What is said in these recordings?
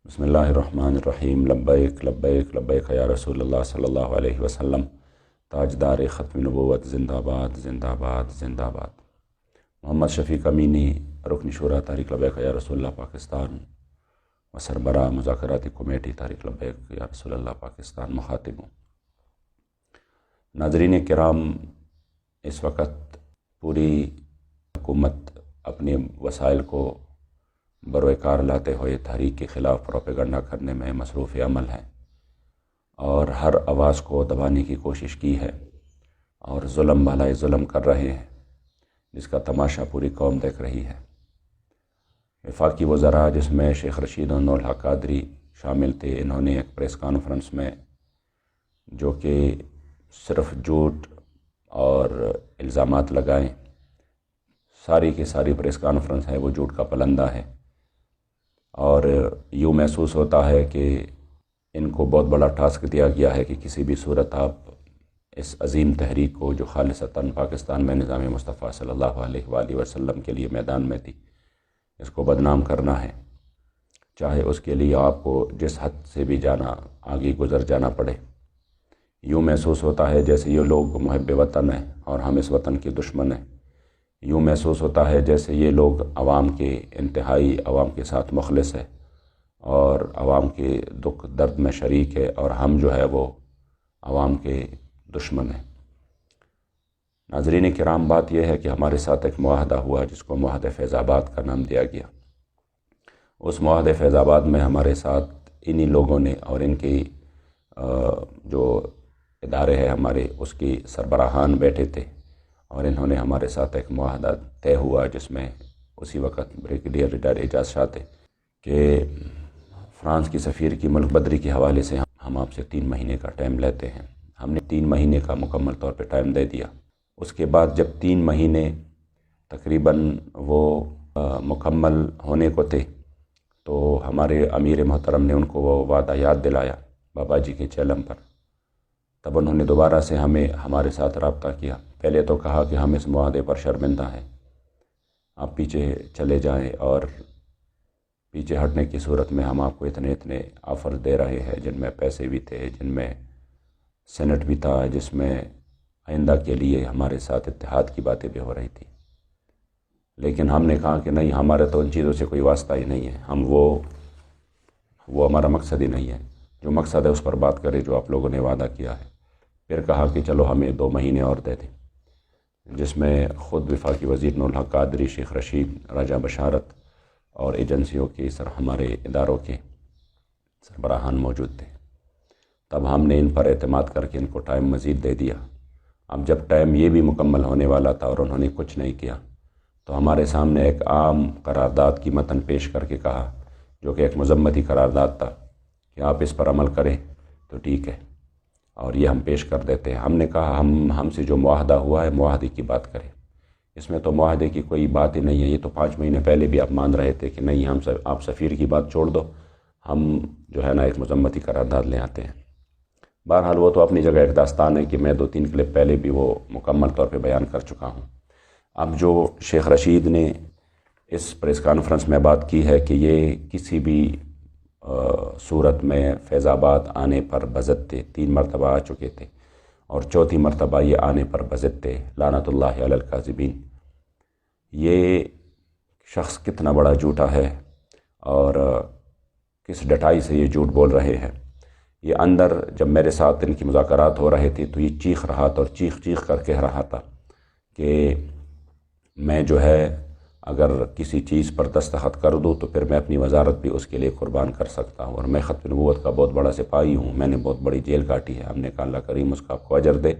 بسم اللہ الرحمن الرحیم لبیک لبیک لبیک یا رسول اللہ صلی اللہ علیہ وسلم تاجدار ختم نبوت زندہ باد زندہ باد زندہ باد۔ محمد شفیق امینی رکن شورا تحریک لبیک یا رسول اللہ پاکستان و سربراہ مذاکراتی کمیٹی تحریک لبیک یا رسول اللہ پاکستان مخاطب ہوں۔ ناظرین کرام، اس وقت پوری حکومت اپنے وسائل کو بروئے کار لاتے ہوئے تحریک کے خلاف پروپیگنڈا کرنے میں مصروف عمل ہے اور ہر آواز کو دبانے کی کوشش کی ہے اور ظلم بالائے ظلم کر رہے ہیں، جس کا تماشا پوری قوم دیکھ رہی ہے۔ وفاقی وزراء جس میں شیخ رشید و نور الحق قادری شامل تھے، انہوں نے ایک پریس کانفرنس میں جو کہ صرف جھوٹ اور الزامات لگائیں، ساری کی ساری پریس کانفرنس ہے وہ جھوٹ کا پلندہ ہے، اور یوں محسوس ہوتا ہے کہ ان کو بہت بڑا ٹاسک دیا گیا ہے کہ کسی بھی صورت آپ اس عظیم تحریک کو جو خالصتاً پاکستان میں نظام مصطفیٰ صلی اللہ علیہ وآلہ وسلم کے لیے میدان میں تھی، اس کو بدنام کرنا ہے، چاہے اس کے لیے آپ کو جس حد سے بھی جانا آگے گزر جانا پڑے۔ یوں محسوس ہوتا ہے جیسے یہ لوگ محب وطن ہیں اور ہم اس وطن کے دشمن ہیں۔ یوں محسوس ہوتا ہے جیسے یہ لوگ عوام کے انتہائی عوام کے ساتھ مخلص ہے اور عوام کے دکھ درد میں شریک ہے، اور ہم جو ہے وہ عوام کے دشمن ہیں۔ ناظرین کرام، بات یہ ہے کہ ہمارے ساتھ ایک معاہدہ ہوا جس کو معاہدہ فیض آباد کا نام دیا گیا۔ اس معاہدہ فیض آباد میں ہمارے ساتھ انہی لوگوں نے اور ان کی جو ادارے ہیں ہمارے، اس کی سربراہان بیٹھے تھے، اور انہوں نے ہمارے ساتھ ایک معاہدہ طے ہوا جس میں اسی وقت بریگیڈیئر ریٹائر اعجاز شاہ تھے کہ فرانس کی سفیر کی ملک بدری کے حوالے سے ہم آپ سے 3 مہینے کا ٹائم لیتے ہیں۔ ہم نے 3 مہینے کا مکمل طور پہ ٹائم دے دیا۔ اس کے بعد جب 3 مہینے تقریباً وہ مکمل ہونے کو تھے تو ہمارے امیر محترم نے ان کو وہ وعدہ یاد دلایا بابا جی کے چیلم پر۔ تب انہوں نے دوبارہ سے ہمارے ساتھ رابطہ کیا۔ پہلے تو کہا کہ ہم اس معاہدے پر شرمندہ ہیں، آپ پیچھے چلے جائیں، اور پیچھے ہٹنے کی صورت میں ہم آپ کو اتنے آفر دے رہے ہیں جن میں پیسے بھی تھے، جن میں سینٹ بھی تھا، جس میں آئندہ کے لیے ہمارے ساتھ اتحاد کی باتیں بھی ہو رہی تھی۔ لیکن ہم نے کہا کہ نہیں، ہمارا تو ان چیزوں سے کوئی واسطہ ہی نہیں ہے، ہم وہ ہمارا مقصد ہی نہیں ہے، جو مقصد ہے اس پر بات کرے جو آپ لوگوں نے وعدہ کیا ہے۔ پھر کہا کہ چلو ہمیں 2 مہینے اور دے دیں، جس میں خود وفاقی وزیر نور الحق قادری، شیخ رشید، راجہ بشارت اور ایجنسیوں کے ہمارے اداروں کے سربراہان موجود تھے۔ تب ہم نے ان پر اعتماد کر کے ان کو ٹائم مزید دے دیا۔ اب جب ٹائم یہ بھی مکمل ہونے والا تھا اور انہوں نے کچھ نہیں کیا، تو ہمارے سامنے ایک عام قرارداد کی متن پیش کر کے کہا، جو کہ ایک مذمتی قرارداد تھا، کہ آپ اس پر عمل کریں تو ٹھیک ہے، اور یہ ہم پیش کر دیتے ہیں۔ ہم نے کہا ہم سے جو معاہدہ ہوا ہے معاہدے کی بات کریں، اس میں تو معاہدے کی کوئی بات ہی نہیں ہے۔ یہ تو 5 مہینے پہلے بھی آپ مان رہے تھے کہ نہیں، آپ سفیر کی بات چھوڑ دو، ہم جو ہے نا ایک مذمتی قرارداد لے آتے ہیں۔ بہرحال وہ تو اپنی جگہ ایک داستان ہے کہ میں 2-3 کلپ پہلے بھی وہ مکمل طور پہ بیان کر چکا ہوں۔ اب جو شیخ رشید نے اس پریس کانفرنس میں بات کی ہے کہ یہ کسی بھی صورت میں فیض آباد آنے پر بضد تھے، 3 مرتبہ آ چکے تھے اور 4تھی مرتبہ یہ آنے پر بضد تھے، لعنت اللہ علی الکاذبین۔ یہ شخص کتنا بڑا جھوٹا ہے اور کس ڈٹائی سے یہ جھوٹ بول رہے ہیں۔ یہ اندر جب میرے ساتھ ان کی مذاکرات ہو رہے تھے تو یہ چیخ رہا تھا اور چیخ چیخ کر کہہ رہا تھا کہ میں جو ہے اگر کسی چیز پر دستخط کر دوں تو پھر میں اپنی وزارت بھی اس کے لیے قربان کر سکتا ہوں، اور میں ختم نبوت کا بہت بڑا سپاہی ہوں، میں نے بہت بڑی جیل کاٹی ہے۔ ہم نے کہا اللہ کریم اس کا آپ کو اجر دے،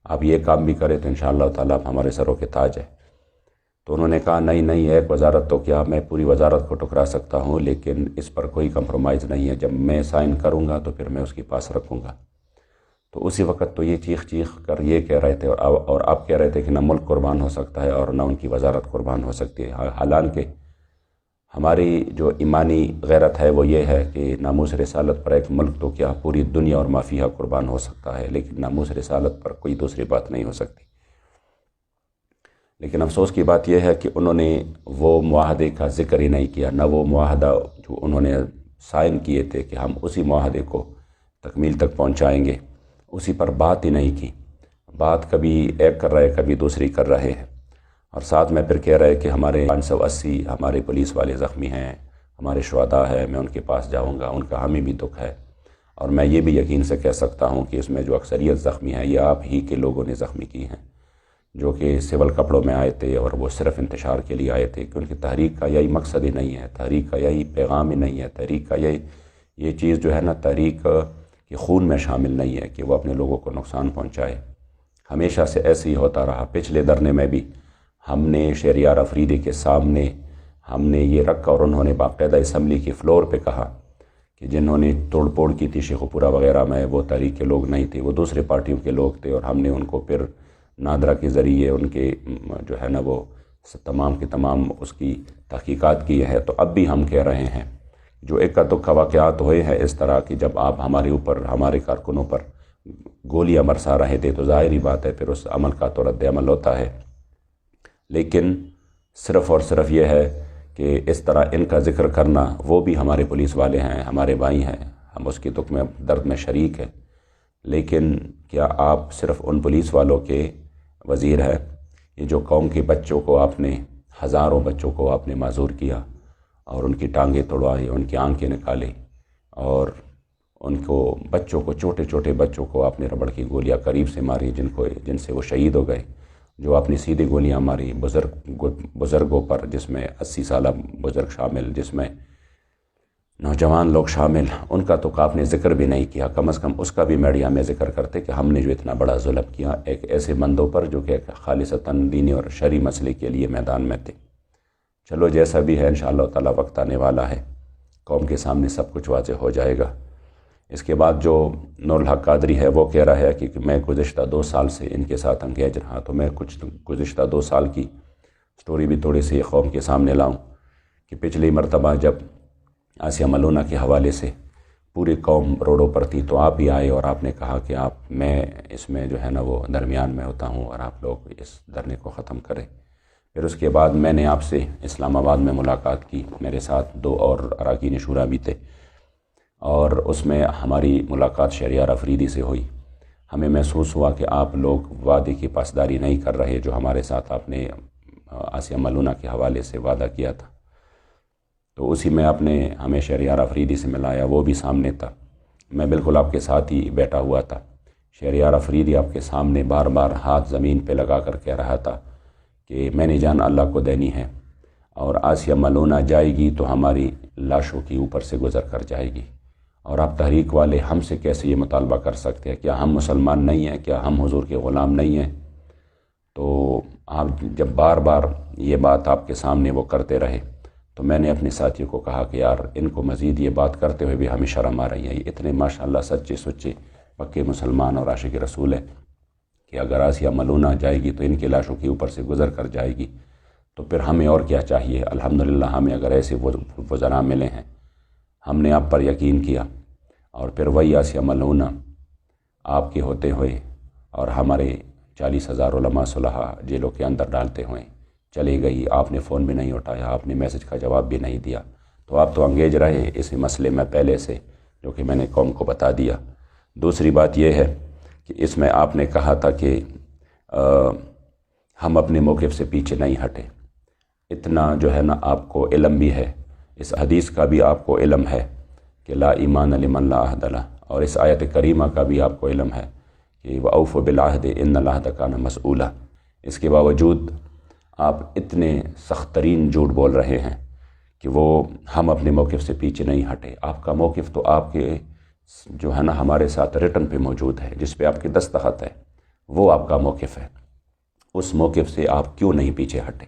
آپ یہ کام بھی کریں تو انشاءاللہ تعالیٰ آپ ہمارے سروں کے تاج ہے۔ تو انہوں نے کہا نہیں، ایک وزارت تو کیا، میں پوری وزارت کو ٹکرا سکتا ہوں، لیکن اس پر کوئی کمپرومائز نہیں ہے، جب میں سائن کروں گا تو پھر میں اس کے پاس رکھوں گا۔ تو اسی وقت تو یہ چیخ چیخ کر یہ کہہ رہے تھے، اور آپ کہہ رہے تھے کہ نہ ملک قربان ہو سکتا ہے اور نہ ان کی وزارت قربان ہو سکتی ہے۔ حالانکہ ہماری جو ایمانی غیرت ہے وہ یہ ہے کہ ناموس رسالت پر ایک ملک تو کیا پوری دنیا اور ما فیہا قربان ہو سکتا ہے، لیکن ناموس رسالت پر کوئی دوسری بات نہیں ہو سکتی۔ لیکن افسوس کی بات یہ ہے کہ انہوں نے وہ معاہدے کا ذکر ہی نہیں کیا، نہ وہ معاہدہ جو انہوں نے سائن کیے تھے کہ ہم اسی معاہدے کو تکمیل تک پہنچائیں گے، اسی پر بات ہی نہیں کی۔ بات کبھی ایک کر رہے کبھی دوسری کر رہے ہیں، اور ساتھ میں پھر کہہ رہے کہ ہمارے 580 ہمارے پولیس والے زخمی ہیں، ہمارے شہداء ہیں، میں ان کے پاس جاؤں گا، ان کا ہمیں بھی دکھ ہے۔ اور میں یہ بھی یقین سے کہہ سکتا ہوں کہ اس میں جو اکثریت زخمی ہیں یہ آپ ہی کے لوگوں نے زخمی کی ہیں، جو کہ سول کپڑوں میں آئے تھے اور وہ صرف انتشار کے لیے آئے تھے، کیونکہ تحریک کا یہی مقصد ہی نہیں ہے، تحریک کا یہی پیغام ہی نہیں ہے، تحریک کا یہ چیز جو ہے نا، تحریک کے خون میں شامل نہیں ہے کہ وہ اپنے لوگوں کو نقصان پہنچائے۔ ہمیشہ سے ایسے ہی ہوتا رہا۔ پچھلے دھرنے میں بھی ہم نے شہریار افریدی کے سامنے ہم نے یہ رکھا، اور انہوں نے باقاعدہ اسمبلی کی فلور پہ کہا کہ جنہوں نے توڑ پھوڑ کی تھی شیخو پورہ وغیرہ میں، وہ تحریک کے لوگ نہیں تھے، وہ دوسرے پارٹیوں کے لوگ تھے، اور ہم نے ان کو پھر نادرا کے ذریعے ان کے جو ہے نا وہ تمام کے تمام اس کی تحقیقات کی ہے۔ تو اب بھی ہم کہہ رہے ہیں، جو اکا دکا واقعات ہوئے ہیں اس طرح کی، جب آپ ہمارے اوپر ہمارے کارکنوں پر گولیاں برسا رہے تھے تو ظاہری بات ہے پھر اس عمل کا تو رد عمل ہوتا ہے، لیکن صرف اور صرف یہ ہے کہ اس طرح ان کا ذکر کرنا، وہ بھی ہمارے پولیس والے ہیں، ہمارے بھائی ہیں، ہم اس کی دکھ میں درد میں شریک ہیں، لیکن کیا آپ صرف ان پولیس والوں کے وزیر ہیں؟ یہ جو قوم کے بچوں کو آپ نے، ہزاروں بچوں کو آپ نے معذور کیا اور ان کی ٹانگیں توڑوائی، ان کی آنکھیں نکالی، اور ان کو بچوں کو، چھوٹے چھوٹے بچوں کو آپ نے ربڑ کی گولیاں قریب سے ماری، جن سے وہ شہید ہو گئے، جو آپ نے سیدھی گولیاں ماری بزرگوں پر، جس میں 80 سالہ بزرگ شامل، جس میں نوجوان لوگ شامل، ان کا تو آپ نے ذکر بھی نہیں کیا۔ کم از کم اس کا بھی میڈیا میں ذکر کرتے کہ ہم نے جو اتنا بڑا ظلم کیا ایک ایسے بندوں پر جو کہ خالصتاً دینی اور شرعی مسئلے کے لیے میدان میں تھے۔ چلو جیسا بھی ہے، انشاءاللہ تعالیٰ وقت آنے والا ہے، قوم کے سامنے سب کچھ واضح ہو جائے گا۔ اس کے بعد جو نور الحق قادری ہے وہ کہہ رہا ہے کہ میں گزشتہ 2 سال سے ان کے ساتھ انگیج رہا، تو میں کچھ گزشتہ 2 سال کی سٹوری بھی تھوڑی سی قوم کے سامنے لاؤں کہ پچھلی مرتبہ جب آسیہ ملونہ کے حوالے سے پوری قوم روڈوں پر تھی تو آپ ہی آئے اور آپ نے کہا کہ میں اس میں جو ہے نا وہ درمیان میں ہوتا ہوں اور آپ لوگ اس دھرنے کو ختم کریں۔ پھر اس کے بعد میں نے آپ سے اسلام آباد میں ملاقات کی، میرے ساتھ 2 اور اراکین شورا بھی تھے، اور اس میں ہماری ملاقات شہریار افریدی سے ہوئی۔ ہمیں محسوس ہوا کہ آپ لوگ وعدے کی پاسداری نہیں کر رہے، جو ہمارے ساتھ آپ نے آسیہ ملونہ کے حوالے سے وعدہ کیا تھا۔ تو اسی میں آپ نے ہمیں شہریار افریدی سے ملایا، وہ بھی سامنے تھا، میں بالکل آپ کے ساتھ ہی بیٹھا ہوا تھا۔ شہریار افریدی آپ کے سامنے بار بار ہاتھ زمین پہ لگا کر کہہ رہا تھا کہ میں نے جان اللہ کو دینی ہے، اور آسیہ ملونہ جائے گی تو ہماری لاشوں کی اوپر سے گزر کر جائے گی، اور آپ تحریک والے ہم سے کیسے یہ مطالبہ کر سکتے ہیں؟ کیا ہم مسلمان نہیں ہیں؟ کیا ہم حضور کے غلام نہیں ہیں؟ تو آپ جب بار بار یہ بات آپ کے سامنے وہ کرتے رہے تو میں نے اپنے ساتھیوں کو کہا کہ یار ان کو مزید یہ بات کرتے ہوئے بھی ہمیں شرم آ رہی ہے، یہ اتنے ماشاءاللہ سچے سچے پکے مسلمان اور عاشق رسول ہیں کہ اگر آسیہ ملونہ جائے گی تو ان کی لاشوں کے اوپر سے گزر کر جائے گی، تو پھر ہمیں اور کیا چاہیے؟ الحمدللہ ہمیں اگر ایسے وزراء ملے ہیں، ہم نے آپ پر یقین کیا، اور پھر وہی آسیہ ملونہ آپ کے ہوتے ہوئے اور ہمارے 40,000 علماء صلحاء جیلوں کے اندر ڈالتے ہوئے چلی گئی، آپ نے فون بھی نہیں اٹھایا، آپ نے میسج کا جواب بھی نہیں دیا، تو آپ تو انگیج رہے اسی مسئلے میں پہلے سے، جو کہ میں نے قوم کو بتا دیا۔ دوسری بات یہ ہے کہ اس میں آپ نے کہا تھا کہ ہم اپنے موقف سے پیچھے نہیں ہٹے، اتنا جو ہے نا آپ کو علم بھی ہے، اس حدیث کا بھی آپ کو علم ہے کہ لا ایمان لمن لا عہد لہ، اور اس آیت کریمہ کا بھی آپ کو علم ہے کہ وَأَوْفُوا بِالْعَهْدِ إِنَّ الْعَهْدَ كَانَ مَسْئُولًا۔ اس کے باوجود آپ اتنے سخت ترین جھوٹ بول رہے ہیں کہ وہ ہم اپنے موقف سے پیچھے نہیں ہٹے۔ آپ کا موقف تو آپ کے جو ہے نا ہمارے ساتھ ریٹن پہ موجود ہے، جس پہ آپ کے دستخط ہے، وہ آپ کا موقف ہے۔ اس موقف سے آپ کیوں نہیں پیچھے ہٹے؟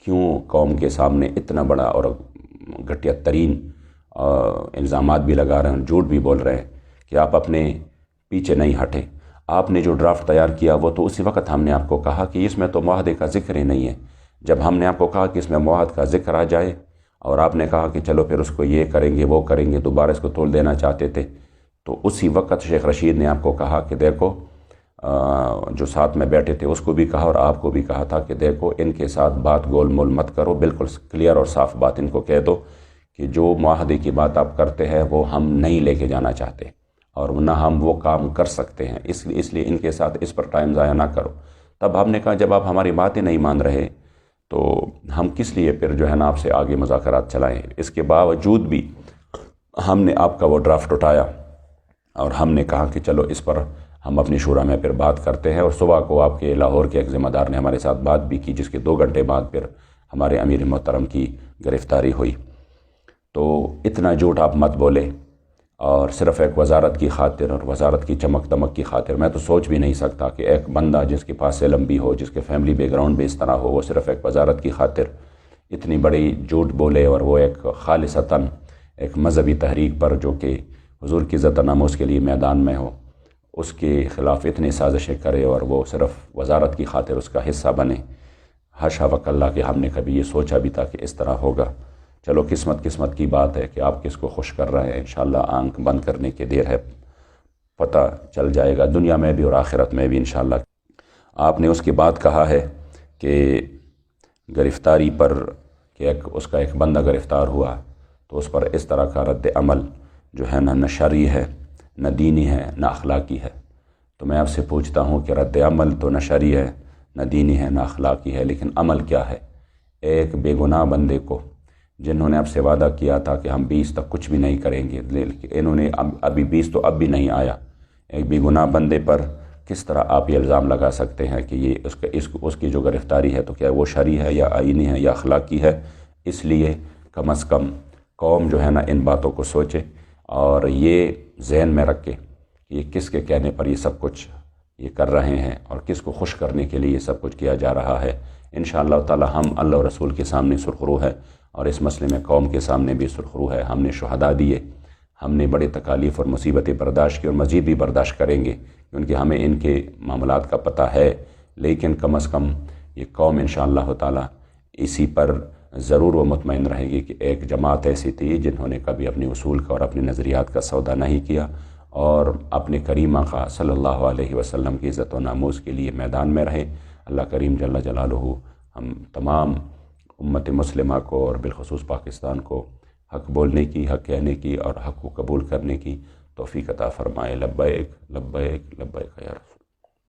کیوں قوم کے سامنے اتنا بڑا اور گھٹیا ترین الزامات بھی لگا رہے ہیں، جھوٹ بھی بول رہے ہیں کہ آپ اپنے پیچھے نہیں ہٹے؟ آپ نے جو ڈرافٹ تیار کیا وہ تو اسی وقت ہم نے آپ کو کہا کہ اس میں تو معاہدے کا ذکر ہی نہیں ہے۔ جب ہم نے آپ کو کہا کہ اس میں معاہدے کا ذکر آ جائے، اور آپ نے کہا کہ چلو پھر اس کو یہ کریں گے وہ کریں گے، دوبارہ اس کو توڑ دینا چاہتے تھے، تو اسی وقت شیخ رشید نے آپ کو کہا کہ دیکھو، جو ساتھ میں بیٹھے تھے اس کو بھی کہا اور آپ کو بھی کہا تھا کہ دیکھو ان کے ساتھ بات گول مول مت کرو، بالکل کلیئر اور صاف بات ان کو کہہ دو کہ جو معاہدے کی بات آپ کرتے ہیں وہ ہم نہیں لے کے جانا چاہتے اور نہ ہم وہ کام کر سکتے ہیں، اس لیے ان کے ساتھ اس پر ٹائم ضائع نہ کرو۔ تب ہم نے کہا جب آپ ہماری باتیں نہیں مان رہے تو ہم کس لیے پھر جو ہے نا آپ سے آگے مذاکرات چلائیں۔ اس کے باوجود بھی ہم نے آپ کا وہ ڈرافٹ اٹھایا اور ہم نے کہا کہ چلو اس پر ہم اپنی شورا میں پھر بات کرتے ہیں، اور صبح کو آپ کے لاہور کے ایک ذمہ دار نے ہمارے ساتھ بات بھی کی، جس کے 2 گھنٹے بعد پھر ہمارے امیر محترم کی گرفتاری ہوئی۔ تو اتنا جھوٹ آپ مت بولے، اور صرف ایک وزارت کی خاطر اور وزارت کی چمک دمک کی خاطر میں تو سوچ بھی نہیں سکتا کہ ایک بندہ جس کے پاس علم بھی ہو، جس کے فیملی بیک گراؤنڈ بھی اس طرح ہو، وہ صرف ایک وزارت کی خاطر اتنی بڑی جھوٹ بولے، اور وہ ایک خالصتاً ایک مذہبی تحریک پر جو کہ حضور کی عزت و ناموس کے لیے میدان میں ہو، اس کے خلاف اتنی سازشیں کرے اور وہ صرف وزارت کی خاطر اس کا حصہ بنے۔ حاشا وکلا کہ ہم نے کبھی یہ سوچا بھی تھا کہ اس طرح ہوگا۔ چلو قسمت کی بات ہے کہ آپ کس کو خوش کر رہے ہیں، انشاءاللہ آنکھ بند کرنے کی دیر ہے، پتہ چل جائے گا دنیا میں بھی اور آخرت میں بھی انشاءاللہ۔ آپ نے اس کے بعد کہا ہے کہ گرفتاری پر کہ اس کا ایک بندہ گرفتار ہوا تو اس پر اس طرح کا رد عمل جو ہے نہ شرعی ہے، نہ دینی ہے، نہ اخلاقی ہے۔ تو میں آپ سے پوچھتا ہوں کہ رد عمل تو نہ شرعی ہے، نہ دینی ہے، نہ اخلاقی ہے، لیکن عمل کیا ہے؟ ایک بے گناہ بندے کو جنہوں نے آپ سے وعدہ کیا تھا کہ ہم 20 تک کچھ بھی نہیں کریں گے، انہوں نے ابھی 20 تو اب بھی نہیں آیا، ایک بے گناہ بندے پر کس طرح آپ یہ الزام لگا سکتے ہیں کہ یہ اس کی جو گرفتاری ہے تو کیا وہ شرعی ہے یا آئینی ہے یا اخلاقی ہے؟ اس لیے کم از کم قوم جو ہے نا ان باتوں کو سوچے اور یہ ذہن میں رکھے کہ یہ کس کے کہنے پر یہ سب کچھ یہ کر رہے ہیں اور کس کو خوش کرنے کے لیے یہ سب کچھ کیا جا رہا ہے۔ انشاءاللہ تعالی ہم اللہ و رسول کے سامنے سرخرو ہے، اور اس مسئلے میں قوم کے سامنے بھی سرخرو ہے۔ ہم نے شہداء دیے، ہم نے بڑے تکالیف اور مصیبتیں برداشت کی اور مزید بھی برداشت کریں گے، کیونکہ ہمیں ان کے معاملات کا پتہ ہے، لیکن کم از کم یہ قوم انشاءاللہ تعالی اسی پر ضرور وہ مطمئن رہے گی کہ ایک جماعت ایسی تھی جنہوں نے کبھی اپنے اصول کا اور اپنے نظریات کا سودا نہیں کیا، اور اپنے کریم آقا صلی اللہ علیہ وسلم کی عزت و ناموس کے لیے میدان میں رہے۔ اللہ کریم جل جلالہ ہم تمام امت مسلمہ کو اور بالخصوص پاکستان کو حق بولنے کی، حق کہنے کی اور حق کو قبول کرنے کی توفیق عطا فرمائے۔ لبیک لبیک لبیک یا رسول۔